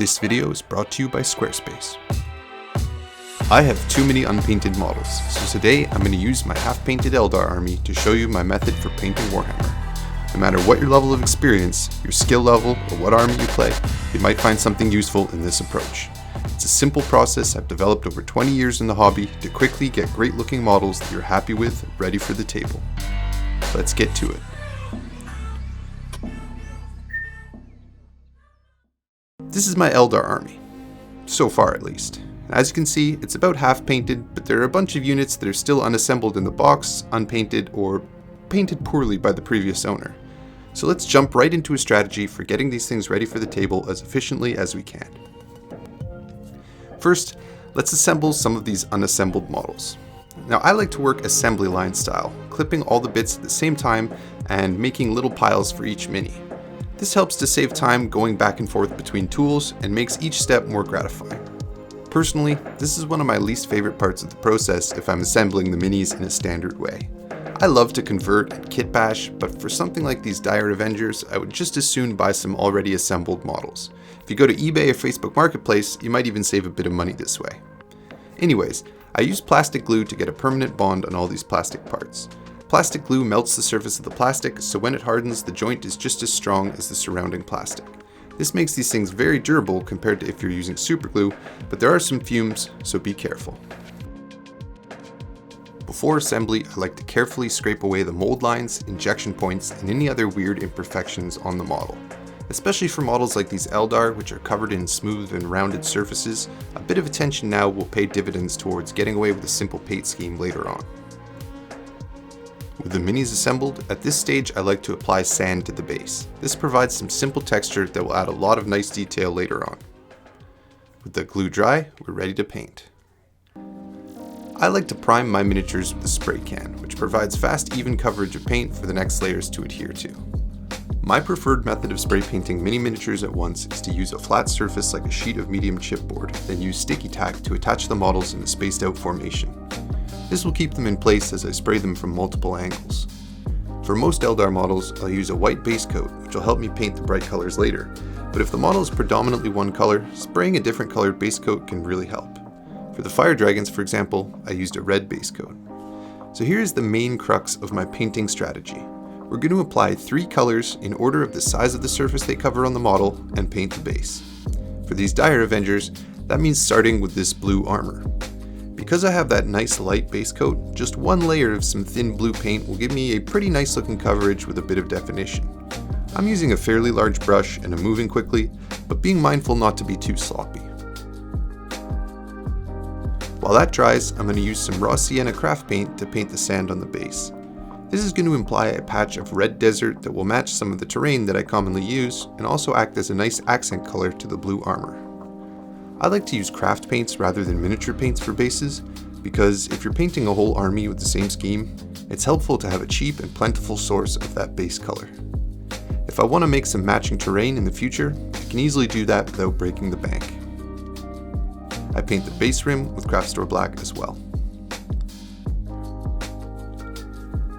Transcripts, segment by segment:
This video is brought to you by Squarespace. I have too many unpainted models, so today I'm going to use my half-painted Eldar army to show you my method for painting Warhammer. No matter what your level of experience, your skill level, or what army you play, you might find something useful in this approach. It's a simple process I've developed over 20 years in the hobby to quickly get great looking models that you're happy with ready for the table. Let's get to it. This is my Eldar army, so far at least. As you can see, it's about half painted, but there are a bunch of units that are still unassembled in the box, unpainted, or painted poorly by the previous owner. So let's jump right into a strategy for getting these things ready for the table as efficiently as we can. First, let's assemble some of these unassembled models. Now I like to work assembly line style, clipping all the bits at the same time and making little piles for each mini. This helps to save time going back and forth between tools and makes each step more gratifying. Personally, this is one of my least favorite parts of the process if I'm assembling the minis in a standard way. I love to convert and kit bash, but for something like these Dire Avengers, I would just as soon buy some already assembled models. If you go to eBay or Facebook Marketplace, you might even save a bit of money this way. Anyways, I use plastic glue to get a permanent bond on all these plastic parts. Plastic glue melts the surface of the plastic, so when it hardens, the joint is just as strong as the surrounding plastic. This makes these things very durable compared to if you're using super glue, but there are some fumes, so be careful. Before assembly, I like to carefully scrape away the mold lines, injection points, and any other weird imperfections on the model. Especially for models like these Eldar, which are covered in smooth and rounded surfaces, a bit of attention now will pay dividends towards getting away with a simple paint scheme later on. With the minis assembled, at this stage I like to apply sand to the base. This provides some simple texture that will add a lot of nice detail later on. With the glue dry, we're ready to paint. I like to prime my miniatures with a spray can, which provides fast, even coverage of paint for the next layers to adhere to. My preferred method of spray painting mini miniatures at once is to use a flat surface like a sheet of medium chipboard, then use sticky tack to attach the models in a spaced out formation. This will keep them in place as I spray them from multiple angles. For most Eldar models, I'll use a white base coat, which will help me paint the bright colors later, but if the model is predominantly one color, spraying a different colored base coat can really help. For the fire dragons, for example, I used a red base coat. So here's the main crux of my painting strategy. We're going to apply 3 colors in order of the size of the surface they cover on the model and paint the base. For these Dire Avengers, that means starting with this blue armor. Because I have that nice light base coat, just one layer of some thin blue paint will give me a pretty nice looking coverage with a bit of definition. I'm using a fairly large brush and I'm moving quickly, but being mindful not to be too sloppy. While that dries, I'm going to use some raw sienna craft paint to paint the sand on the base. This is going to imply a patch of red desert that will match some of the terrain that I commonly use and also act as a nice accent color to the blue armor. I like to use craft paints rather than miniature paints for bases, because if you're painting a whole army with the same scheme, it's helpful to have a cheap and plentiful source of that base color. If I want to make some matching terrain in the future, I can easily do that without breaking the bank. I paint the base rim with Craft Store Black as well.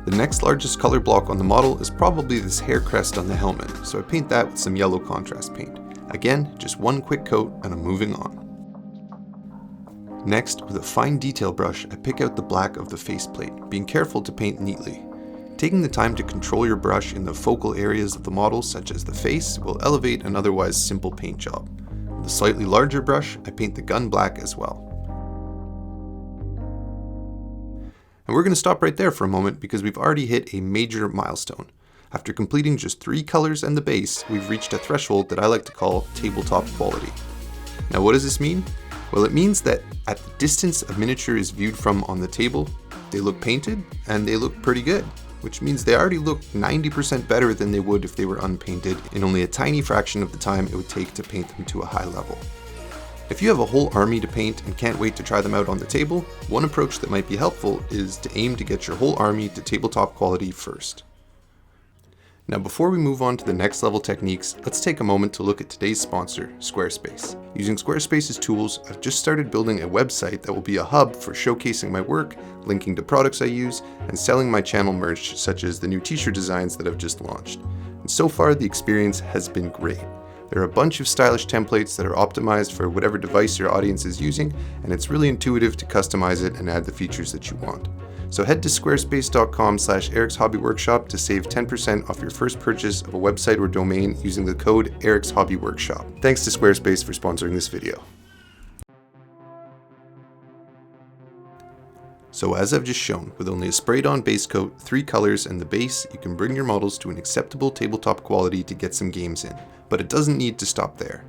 The next largest color block on the model is probably this hair crest on the helmet, so I paint that with some yellow contrast paint. Again, just one quick coat and I'm moving on. Next, with a fine detail brush, I pick out the black of the faceplate, being careful to paint neatly. Taking the time to control your brush in the focal areas of the model, such as the face, will elevate an otherwise simple paint job. With a slightly larger brush, I paint the gun black as well. And we're going to stop right there for a moment because we've already hit a major milestone. After completing just 3 colors and the base, we've reached a threshold that I like to call tabletop quality. Now what does this mean? Well, it means that at the distance a miniature is viewed from on the table, they look painted and they look pretty good, which means they already look 90% better than they would if they were unpainted in only a tiny fraction of the time it would take to paint them to a high level. If you have a whole army to paint and can't wait to try them out on the table, one approach that might be helpful is to aim to get your whole army to tabletop quality first. Now before we move on to the next level techniques, let's take a moment to look at today's sponsor, Squarespace. Using Squarespace's tools, I've just started building a website that will be a hub for showcasing my work, linking to products I use, and selling my channel merch such as the new t-shirt designs that I've just launched. And so far the experience has been great. There are a bunch of stylish templates that are optimized for whatever device your audience is using, and it's really intuitive to customize it and add the features that you want. So head to squarespace.com/ericshobbyworkshop to save 10% off your first purchase of a website or domain using the code ericshobbyworkshop. Thanks to Squarespace for sponsoring this video. So as I've just shown, with only a sprayed on base coat, 3 colors, and the base, you can bring your models to an acceptable tabletop quality to get some games in. But it doesn't need to stop there.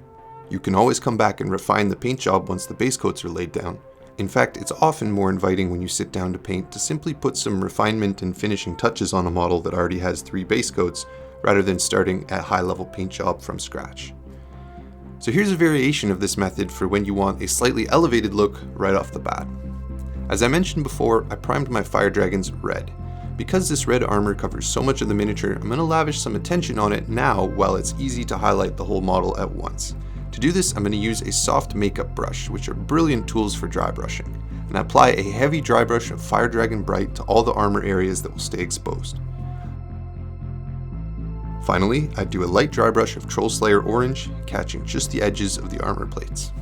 You can always come back and refine the paint job once the base coats are laid down. In fact, it's often more inviting when you sit down to paint to simply put some refinement and finishing touches on a model that already has 3 base coats, rather than starting a high-level paint job from scratch. So here's a variation of this method for when you want a slightly elevated look right off the bat. As I mentioned before, I primed my fire dragons red. Because this red armor covers so much of the miniature, I'm going to lavish some attention on it now while it's easy to highlight the whole model at once. To do this, I'm going to use a soft makeup brush, which are brilliant tools for dry brushing, and apply a heavy dry brush of Fire Dragon Bright to all the armor areas that will stay exposed. Finally, I do a light dry brush of Troll Slayer Orange, catching just the edges of the armor plates.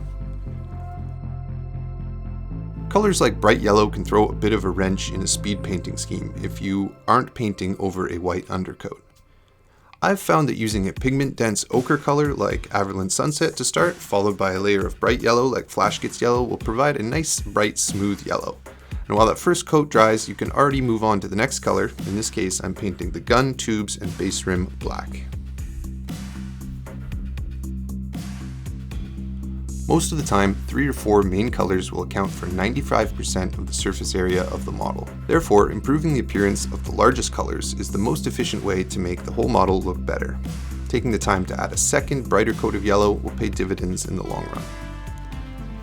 Colors like bright yellow can throw a bit of a wrench in a speed painting scheme if you aren't painting over a white undercoat. I've found that using a pigment-dense ochre color like Averland Sunset to start, followed by a layer of bright yellow like Flash Gets Yellow, will provide a nice, bright, smooth yellow. And while that first coat dries, you can already move on to the next color. In this case, I'm painting the gun, tubes, and base rim black. Most of the time, 3 or 4 main colors will account for 95% of the surface area of the model. Therefore, improving the appearance of the largest colors is the most efficient way to make the whole model look better. Taking the time to add a second, brighter coat of yellow will pay dividends in the long run.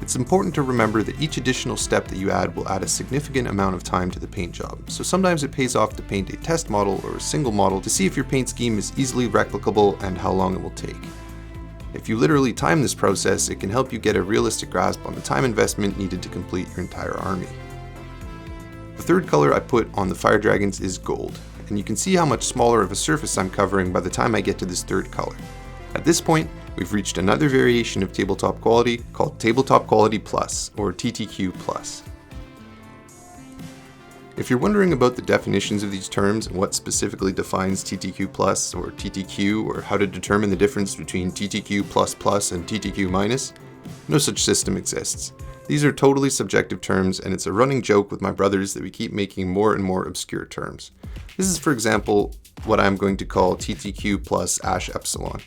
It's important to remember that each additional step that you add will add a significant amount of time to the paint job, so sometimes it pays off to paint a test model or a single model to see if your paint scheme is easily replicable and how long it will take. If you literally time this process, it can help you get a realistic grasp on the time investment needed to complete your entire army. The third color I put on the fire dragons is gold, and you can see how much smaller of a surface I'm covering by the time I get to this third color. At this point, we've reached another variation of tabletop quality called Tabletop Quality Plus, or TTQ Plus. If you're wondering about the definitions of these terms and what specifically defines TTQ Plus or TTQ, or how to determine the difference between TTQ++ and TTQ-, no such system exists. These are totally subjective terms, and it's a running joke with my brothers that we keep making more and more obscure terms. This is, for example, what I'm going to call TTQ plus Ash Epsilon.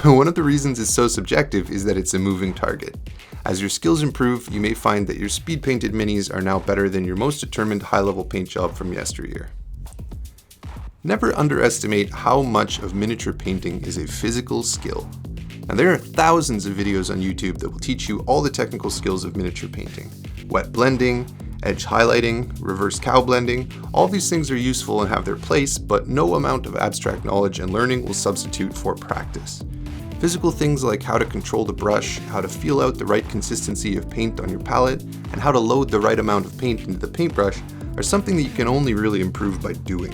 One of the reasons it's so subjective is that it's a moving target. As your skills improve, you may find that your speed painted minis are now better than your most determined high-level paint job from yesteryear. Never underestimate how much of miniature painting is a physical skill. Now, there are thousands of videos on YouTube that will teach you all the technical skills of miniature painting. Wet blending, edge highlighting, reverse cow blending, all these things are useful and have their place, but no amount of abstract knowledge and learning will substitute for practice. Physical things like how to control the brush, how to feel out the right consistency of paint on your palette, and how to load the right amount of paint into the paintbrush are something that you can only really improve by doing.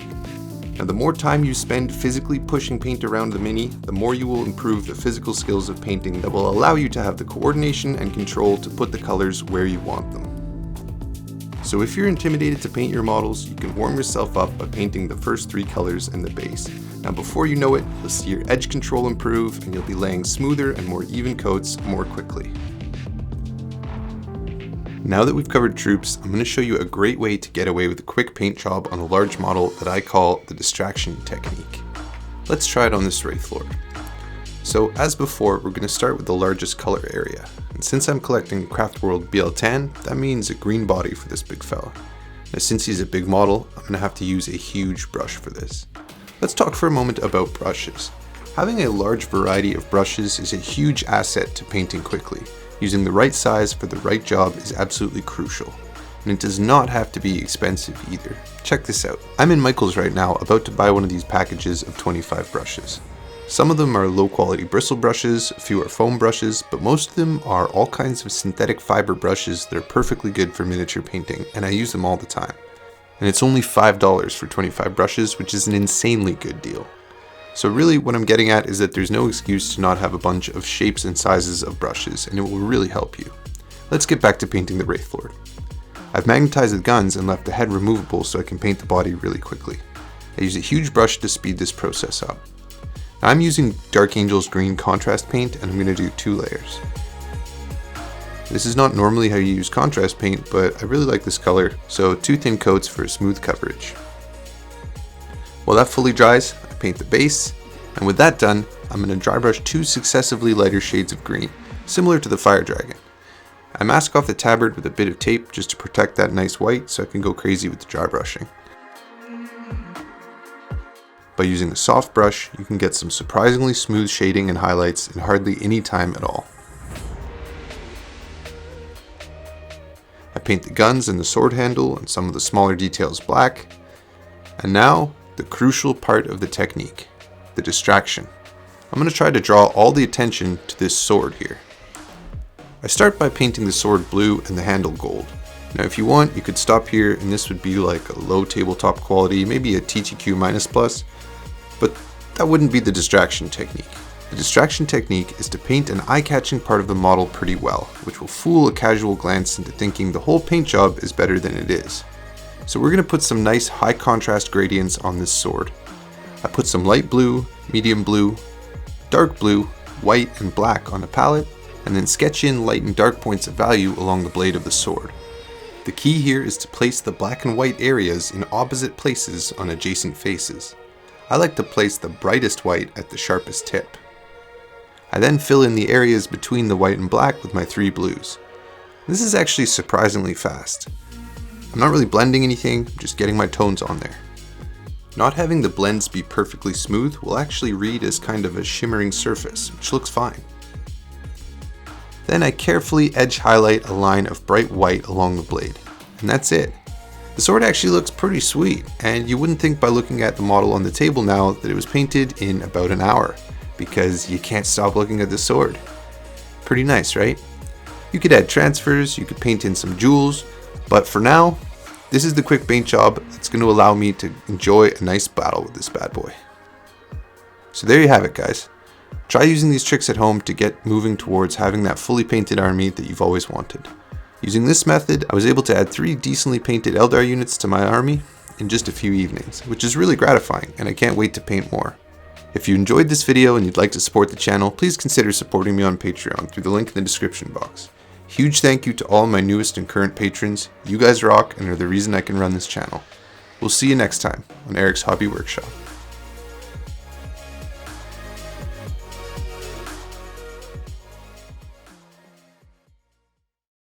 Now, the more time you spend physically pushing paint around the mini, the more you will improve the physical skills of painting that will allow you to have the coordination and control to put the colors where you want them. So if you're intimidated to paint your models, you can warm yourself up by painting the first 3 colors and the base. Now, before you know it, you'll see your edge control improve and you'll be laying smoother and more even coats more quickly. Now that we've covered troops, I'm going to show you a great way to get away with a quick paint job on a large model that I call the distraction technique. Let's try it on this Wraith Lord. So as before, we're going to start with the largest color area. And since I'm collecting Craftworld BL10, that means a green body for this big fella. Now, since he's a big model, I'm going to have to use a huge brush for this. Let's talk for a moment about brushes. Having a large variety of brushes is a huge asset to painting quickly. Using the right size for the right job is absolutely crucial. And it does not have to be expensive either. Check this out. I'm in Michael's right now, about to buy one of these packages of 25 brushes. Some of them are low quality bristle brushes, a few are foam brushes, but most of them are all kinds of synthetic fiber brushes that are perfectly good for miniature painting, and I use them all the time. And it's only $5 for 25 brushes, which is an insanely good deal. So really what I'm getting at is that there's no excuse to not have a bunch of shapes and sizes of brushes, and it will really help you. Let's get back to painting the Wraith Lord. I've magnetized the guns and left the head removable so I can paint the body really quickly. I use a huge brush to speed this process up. Now I'm using Dark Angel's green contrast paint, and I'm going to do 2 layers. This is not normally how you use contrast paint, but I really like this color, so 2 thin coats for a smooth coverage. While that fully dries, I paint the base, and with that done, I'm going to dry brush 2 successively lighter shades of green, similar to the Fire Dragon. I mask off the tabard with a bit of tape just to protect that nice white so I can go crazy with the dry brushing. By using a soft brush, you can get some surprisingly smooth shading and highlights in hardly any time at all. I paint the guns and the sword handle and some of the smaller details black. And now, the crucial part of the technique, the distraction. I'm going to try to draw all the attention to this sword here. I start by painting the sword blue and the handle gold. Now if you want, you could stop here and this would be like a low tabletop quality, maybe a TTQ- plus, but that wouldn't be the distraction technique. The distraction technique is to paint an eye-catching part of the model pretty well, which will fool a casual glance into thinking the whole paint job is better than it is. So we're going to put some nice high contrast gradients on this sword. I put some light blue, medium blue, dark blue, white, and black on a palette, and then sketch in light and dark points of value along the blade of the sword. The key here is to place the black and white areas in opposite places on adjacent faces. I like to place the brightest white at the sharpest tip. I then fill in the areas between the white and black with my 3 blues. This is actually surprisingly fast. I'm not really blending anything, just getting my tones on there. Not having the blends be perfectly smooth will actually read as kind of a shimmering surface, which looks fine. Then I carefully edge highlight a line of bright white along the blade, and that's it. The sword actually looks pretty sweet, and you wouldn't think by looking at the model on the table now that it was painted in about an hour, because you can't stop looking at the sword. Pretty nice, right? You could add transfers, you could paint in some jewels, but for now, this is the quick paint job that's going to allow me to enjoy a nice battle with this bad boy. So there you have it, guys. Try using these tricks at home to get moving towards having that fully painted army that you've always wanted. Using this method, I was able to add 3 decently painted Eldar units to my army in just a few evenings, which is really gratifying, and I can't wait to paint more. If you enjoyed this video and you'd like to support the channel, please consider supporting me on Patreon through the link in the description box. Huge thank you to all my newest and current patrons. You guys rock and are the reason I can run this channel. We'll see you next time on Eric's Hobby Workshop.